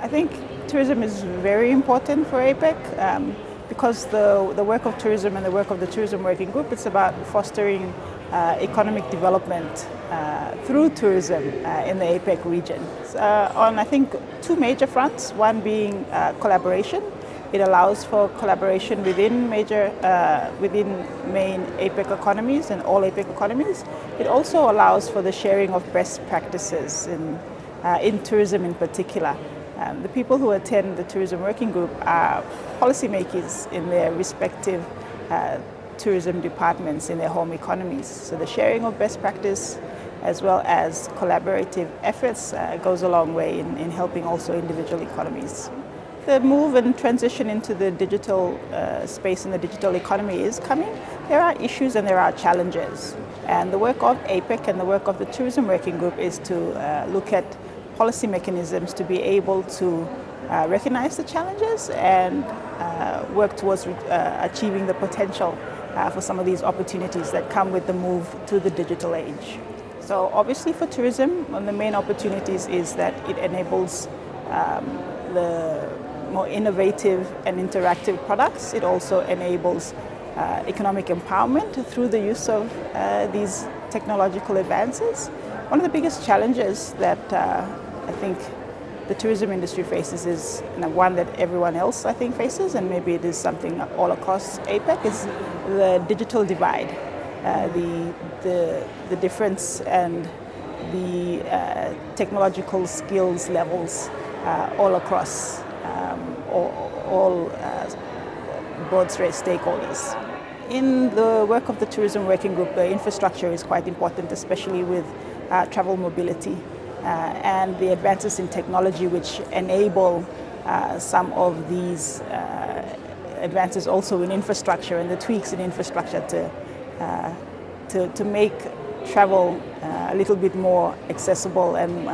I think tourism is very important for APEC because the work of tourism and the work of the Tourism Working Group, it's about fostering economic development through tourism in the APEC region. On, I think, two major fronts, one being collaboration. It allows for collaboration within main APEC economies and all APEC economies. It also allows for the sharing of best practices in tourism in particular. The people who attend the Tourism Working Group are policymakers in their respective tourism departments in their home economies. So the sharing of best practice as well as collaborative efforts goes a long way in helping also individual economies. The move and transition into the digital space and the digital economy is coming. There are issues and there are challenges. And the work of APEC and the work of the Tourism Working Group is to look at policy mechanisms to be able to recognize the challenges and work towards achieving the potential for some of these opportunities that come with the move to the digital age. So obviously for tourism, one of the main opportunities is that it enables the more innovative and interactive products. It also enables economic empowerment through the use of these technological advances. One of the biggest challenges that I think the tourism industry faces is one that everyone else, I think, faces, and maybe it is something all across APEC, is the digital divide, the difference and the technological skills levels all across all broad stakeholders. In the work of the Tourism Working Group, the infrastructure is quite important, especially with travel mobility and the advances in technology which enable some of these advances also in infrastructure and the tweaks in infrastructure to make travel a little bit more accessible and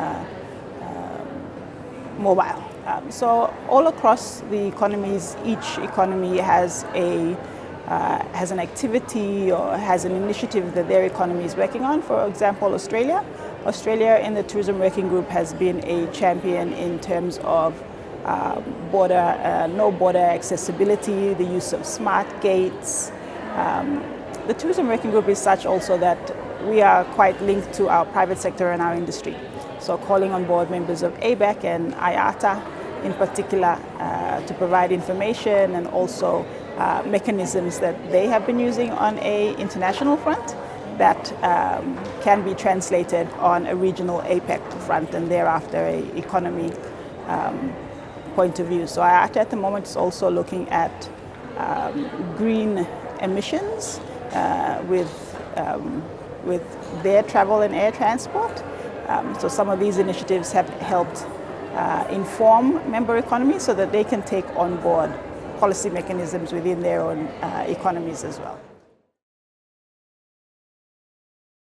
mobile. So all across the economies, each economy has an activity or has an initiative that their economy is working on. For example, Australia in the Tourism Working Group has been a champion in terms of no border accessibility, the use of smart gates. The Tourism Working Group is such also that we are quite linked to our private sector and our industry. So calling on board members of APEC and IATA in particular to provide information and also mechanisms that they have been using on an international front that can be translated on a regional APEC front and thereafter an economy point of view. So IATA at the moment is also looking at green emissions with their travel and air transport. So some of these initiatives have helped inform member economies so that they can take on board policy mechanisms within their own economies as well.